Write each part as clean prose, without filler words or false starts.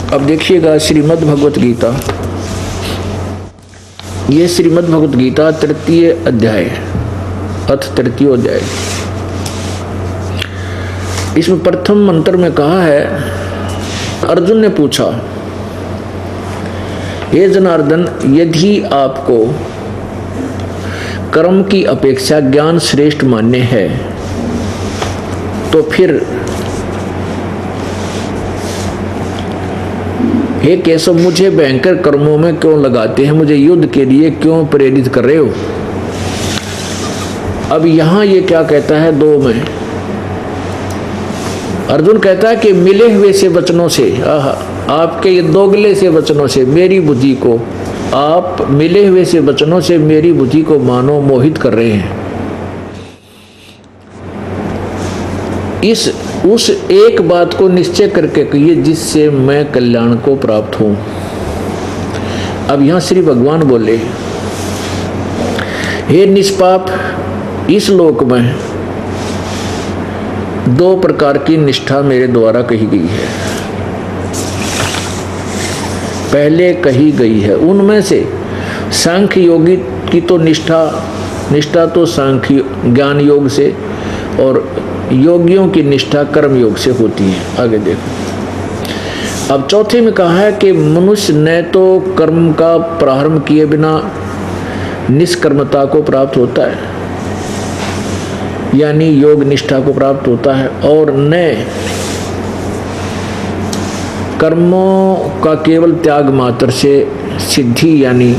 अब देखिएगा श्रीमद् भगवत गीता, ये श्रीमद् भगवत गीता तृतीय अध्याय अथ तृतीय अध्याय। इसमें प्रथम मंत्र में कहा है, अर्जुन ने पूछा, हे जनार्दन, यदि आपको कर्म की अपेक्षा ज्ञान श्रेष्ठ मान्य है तो फिर हे केशव, मुझे भयंकर कर्मों में क्यों लगाते हैं, मुझे युद्ध के लिए क्यों प्रेरित कर रहे हो। अब यहां ये क्या कहता है, दो में अर्जुन कहता है कि मिले हुए से वचनों से, आपके ये दोगले से वचनों से मेरी बुद्धि को, आप मिले हुए से वचनों से मेरी बुद्धि को मानो मोहित कर रहे हैं। उस एक बात को निश्चय करके कहिए जिससे मैं कल्याण को प्राप्त हूं। अब यहां श्री भगवान बोले, हे निष्पाप, इस लोक में दो प्रकार की निष्ठा मेरे द्वारा कही गई है, पहले कही गई है। उनमें से सांख्य योगी की तो निष्ठा तो सांख्य ज्ञान योग से और योगियों की निष्ठा कर्म योग से होती है। आगे देखो, अब चौथे में कहा है कि मनुष्य न तो कर्म का प्रारंभ किए बिना निष्कर्मता को प्राप्त होता है, यानी योग निष्ठा को प्राप्त होता है, और न कर्मों का केवल त्याग मात्र से सिद्धि यानी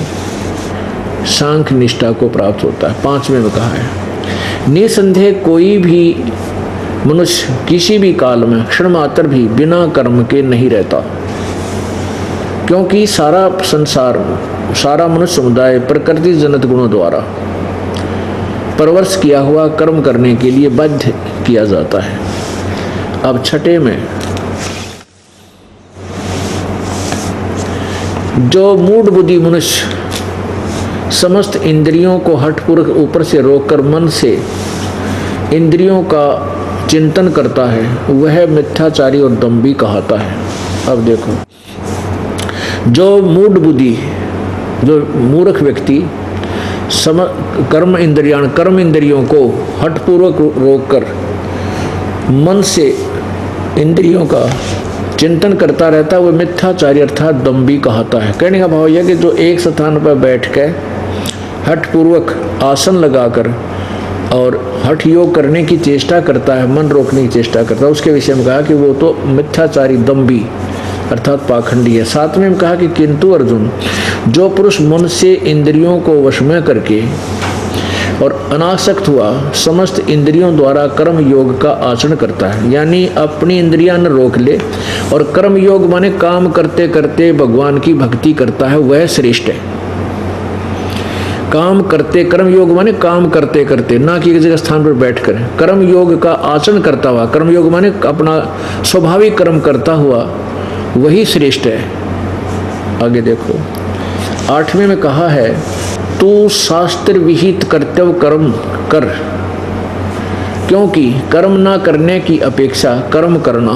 सांख्य निष्ठा को प्राप्त होता है। पांचवें में कहा है, निसंदेह कोई भी मनुष्य किसी भी काल में क्षण मात्र भी बिना कर्म के नहीं रहता, क्योंकि सारा संसार, सारा मनुष्य समुदाय प्रकृति जनित गुणों द्वारा परवश किया हुआ कर्म करने के लिए बाध्य किया जाता है। अब छठे में, जो मूढ़ बुद्धि मनुष्य समस्त इंद्रियों को हठपूर्वक ऊपर से रोककर मन से इंद्रियों का चिंतन करता है, वह मिथ्याचारी और दंभी कहलाता है। अब देखो, जो मूढ़ बुद्धि, जो मूर्ख व्यक्ति कर्म इंद्रियों को हठपूर्वक रोककर मन से इंद्रियों का चिंतन करता रहता है, वह मिथ्याचारी अर्थात दंभी कहलाता है। कहने का भाव यह कि जो एक स्थान पर बैठ कर हठपूर्वक आसन लगाकर और हठ योग करने की चेष्टा करता है, मन रोकने की चेष्टा करता है, उसके विषय में कहा कि वो तो मिथ्याचारी दंभी अर्थात पाखंडी है। सातवें में कहा कि किंतु अर्जुन, जो पुरुष मन से इंद्रियों को वश में करके और अनासक्त हुआ समस्त इंद्रियों द्वारा कर्म योग का आचरण करता है, यानी अपनी इंद्रियां न रोक ले और कर्म योग माने काम करते करते भगवान की भक्ति करता है, वह श्रेष्ठ है। काम करते, कर्म योग माने काम करते करते, ना कि किसी स्थान पर बैठकर कर्म योग का आचरण करता हुआ, कर्म योग माने अपना स्वाभाविक कर्म करता हुआ, वही श्रेष्ठ है। आगे देखो, आठवें में कहा है, तू शास्त्र विहित कर्तव्य कर्म कर, क्योंकि कर्म ना करने की अपेक्षा कर्म करना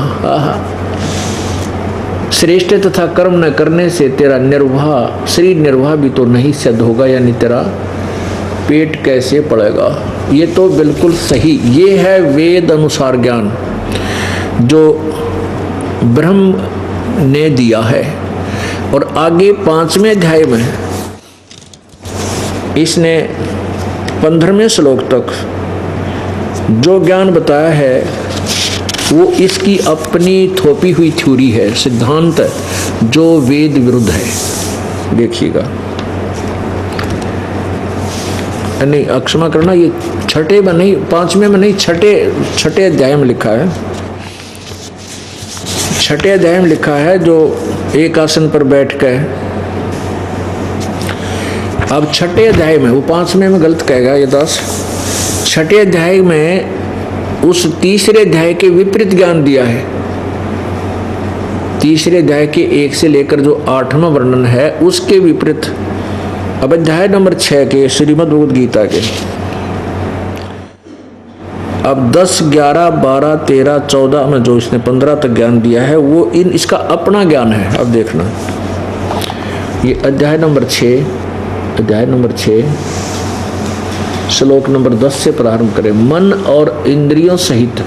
श्रेष्ठ, तथा कर्म न करने से तेरा निर्वाह, शरीर निर्वाह भी तो नहीं सिद्ध होगा, यानी तेरा पेट कैसे पड़ेगा। ये तो बिल्कुल सही, ये है वेद अनुसार ज्ञान जो ब्रह्म ने दिया है। और आगे 5वें अध्याय में इसने 15वें श्लोक तक जो ज्ञान बताया है वो इसकी अपनी थोपी हुई थ्योरी है, सिद्धांत जो वेद विरुद्ध है। देखिएगा, नहीं क्षमा करना, ये छठे में नहीं, 5वें में नहीं, छठे अध्याय में लिखा है। छठे अध्याय में लिखा है, जो एक आसन पर बैठ कर, अब छठे अध्याय में, वो 5वें में गलत कहेगा ये दास, छठे अध्याय में उस तीसरे अध्याय के विपरीत ज्ञान दिया है। तीसरे अध्याय के 1 से लेकर जो 8वां वर्णन है उसके विपरीत अब अध्याय नंबर 6 के श्रीमद् भगवद गीता के अब 10, 11, 12, 13, 14 में जो इसने 15 तक ज्ञान दिया है वो इसका अपना ज्ञान है। अब देखना, ये अध्याय नंबर 6 श्लोक नंबर 10 से प्रारंभ करें। मन और इंद्रियों सहित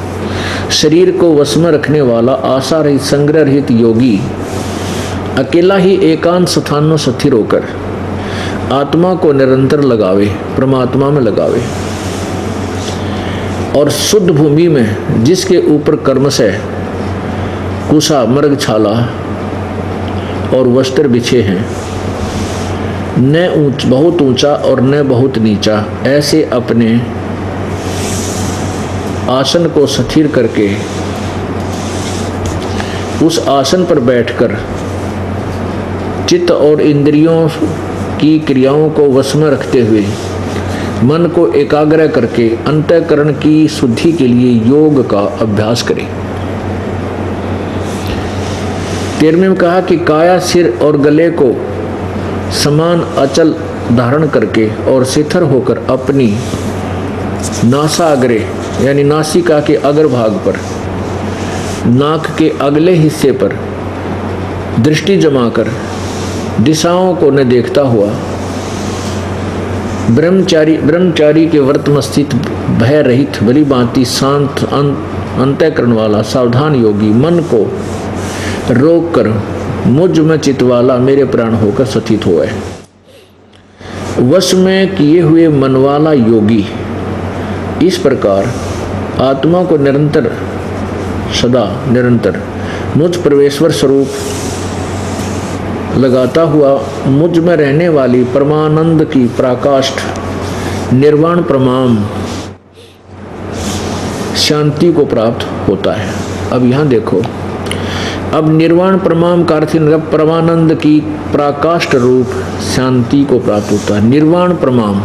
शरीर को वश में रखने वाला आशा रहित संग्रह रहित योगी अकेला ही एकांत स्थान में स्थिर होकर आत्मा को निरंतर लगावे, परमात्मा में लगावे, और शुद्ध भूमि में जिसके ऊपर कर्म से कुशा मृगछाला और वस्त्र बिछे हैं, न बहुत ऊंचा और न बहुत नीचा, ऐसे अपने आसन को स्थिर करके उस आसन पर बैठकर चित्त और इंद्रियों की क्रियाओं को वश में रखते हुए मन को एकाग्र करके अंतःकरण की शुद्धि के लिए योग का अभ्यास करें। 13वें में कहा कि काया, सिर और गले को समान अचल धारण करके और शिथिर होकर अपनी नासाग्रे यानी नासिका के अग्रभाग पर, नाक के अगले हिस्से पर दृष्टि जमाकर दिशाओं को न देखता हुआ ब्रह्मचारी के व्रत में स्थित भय रहित भली भांति शांत अंतःकरण वाला सावधान योगी मन को रोक कर मुझ में चित्त वाला मेरे प्राण होकर स्थित हुआ है। वश में किए हुए मन वाला योगी इस प्रकार आत्मा को निरंतर सदा निरंतर मुझ परमेश्वर स्वरूप लगाता हुआ मुझ में रहने वाली परमानंद की पराकाष्ठ निर्वाण परमाम शांति को प्राप्त होता है। अब यहाँ देखो, अब निर्वाण परमाम का अर्थ परमानंद की पराकाष्ठ रूप शांति को प्राप्त होता है। निर्वाण परमाम,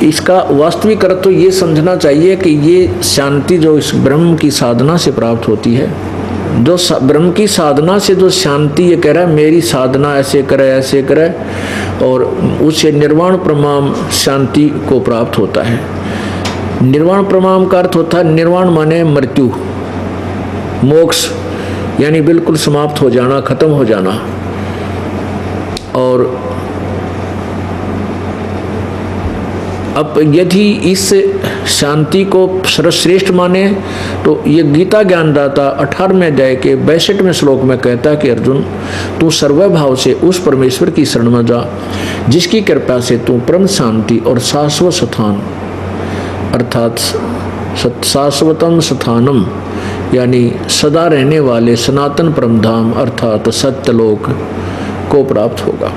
इसका वास्तविक अर्थ तो ये समझना चाहिए कि ये शांति जो इस ब्रह्म की साधना से प्राप्त होती है, जो ब्रह्म की साधना से जो शांति, ये कह रहा है मेरी साधना ऐसे करे और उसे निर्वाण प्रमाम शांति को प्राप्त होता है। निर्वाण प्रमाम का अर्थ होता है, निर्वाण माने मृत्यु, मोक्ष यानी बिल्कुल समाप्त हो जाना, खत्म हो जाना। और अब यदि इस शांति को सर्वश्रेष्ठ माने तो ये गीता ज्ञानदाता 18वें अध्याय के 62वें श्लोक में कहता है कि अर्जुन, तू सर्वभाव से उस परमेश्वर की शरण में जा जिसकी कृपा से तू परम शांति और शाश्वत स्थान अर्थात शाश्वतम स्थानम यानी सदा रहने वाले सनातन परमधाम अर्थात सत्यलोक को प्राप्त होगा।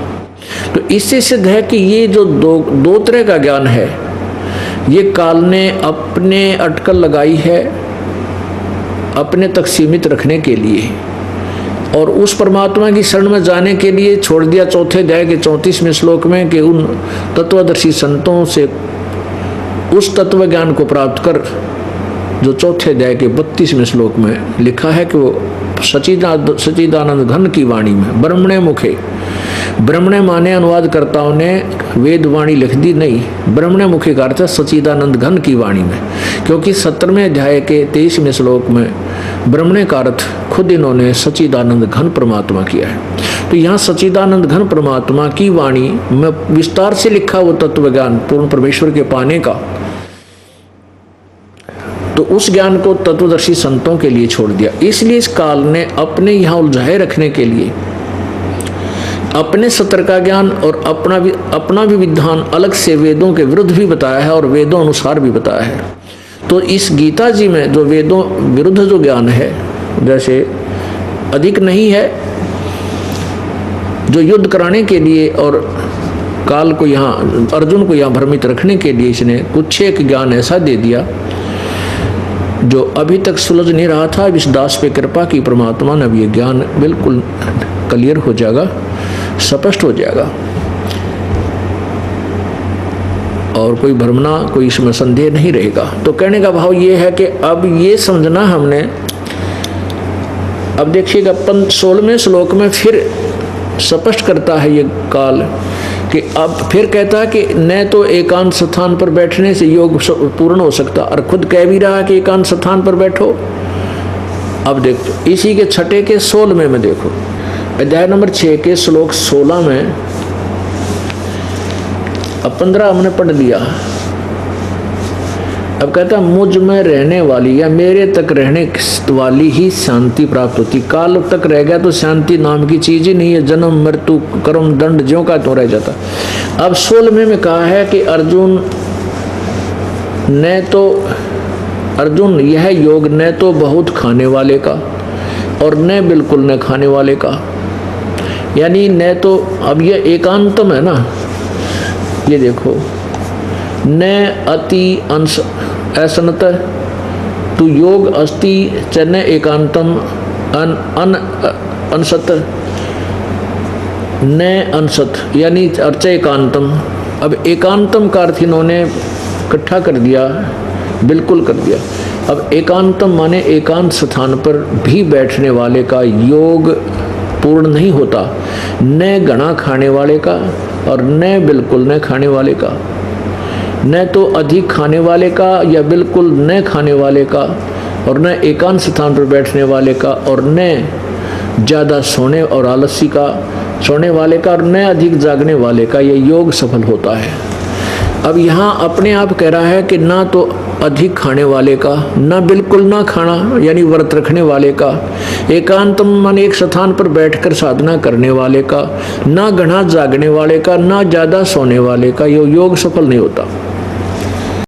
तो इससे सिद्ध है कि ये जो दो तरह का ज्ञान है, ये काल ने अपने अटकल लगाई है अपने तक सीमित रखने के लिए, और उस परमात्मा की शरण में जाने के लिए छोड़ दिया। चौथे अध्याय के 34वें श्लोक में कि उन तत्वदर्शी संतों से उस तत्व ज्ञान को प्राप्त कर, जो चौथे अध्याय के 32वें श्लोक में लिखा है कि वो सच्चिदानंद घन की वाणी में ब्रह्मणे मुखे, ब्रह्मणे माने अनुवादकर्ताओं ने वेद वाणी लिख दी, नहीं, ब्रह्मणे मुखे का अर्थ है सच्चिदानंद घन की वाणी में, क्योंकि 17वें अध्याय के 23वें श्लोक में ब्रह्मणे का अर्थ खुद इन्होंने सच्चिदानंद घन परमात्मा किया है। तो यहाँ सच्चिदानंद घन परमात्मा की वाणी में विस्तार से लिखा वो तत्व ज्ञान पूर्ण परमेश्वर के पाने का, तो उस ज्ञान को तत्वदर्शी संतों के लिए छोड़ दिया। इसलिए इस काल ने अपने यहाँ उलझाए रखने के लिए अपने सत्र का ज्ञान और अपना भी विधान अलग से वेदों के विरुद्ध भी बताया है और वेदों अनुसार भी बताया है। तो इस गीता जी में जो वेदों विरुद्ध जो ज्ञान है, जैसे अधिक नहीं है, जो युद्ध कराने के लिए और काल को यहाँ अर्जुन को यहाँ भ्रमित रखने के लिए इसने कुछ एक ज्ञान ऐसा दे दिया जो अभी तक सुलझ नहीं रहा था। इस दास पे कृपा की परमात्मा ने अब ये ज्ञान बिल्कुल क्लियर हो जाएगा, स्पष्ट हो जाएगा, और कोई भ्रमना, कोई इसमें संदेह नहीं रहेगा। तो कहने का भाव ये है कि अब ये समझना हमने, अब देखिएगा 16वें श्लोक में फिर स्पष्ट करता है ये काल कि अब फिर कहता है कि न तो एकांत स्थान पर बैठने से योग पूर्ण हो सकता, और खुद कह भी रहा है कि एकांत स्थान पर बैठो। अब देखो इसी के छठे के 16वें में देखो, अध्याय नंबर 6 के श्लोक 16 में, अब 15 हमने पढ़ लिया। अब कहता मुझ में रहने वाली या मेरे तक रहने वाली ही शांति प्राप्त होती। काल तक रह गया तो शांति नाम की चीज ही नहीं है, जन्म मृत्यु कर्म दंड ज्यों का त्यों रह जाता। अब 16वें में कहा है कि अर्जुन यह योग न तो बहुत खाने वाले का और न बिल्कुल न खाने वाले का, यानी न तो, अब यह एकांतम है ना, ये देखो, न अति अंश असनत तु योग अस्ति च न एकांतम अनसत न अनसत, यानी अर्च एकांतम। अब एकांतम का अर्थ इन्होंने इकट्ठा कर दिया, बिल्कुल कर दिया। अब एकांतम माने एकांत स्थान पर भी बैठने वाले का योग पूर्ण नहीं होता, न घना खाने वाले का और न बिल्कुल न खाने वाले का, न तो अधिक खाने वाले का या बिल्कुल न खाने वाले का, और न एकांत स्थान पर बैठने वाले का, और न ज़्यादा सोने और आलसी का सोने वाले का, और न अधिक जागने वाले का ये योग सफल होता है। अब यहाँ अपने आप कह रहा है कि ना तो अधिक खाने वाले का, ना बिल्कुल ना खाना यानी व्रत रखने वाले का, एकांत मन एक स्थान पर बैठकर साधना करने वाले का, ना घना जागने वाले का, ना ज़्यादा सोने वाले का, ये योग सफल नहीं होता।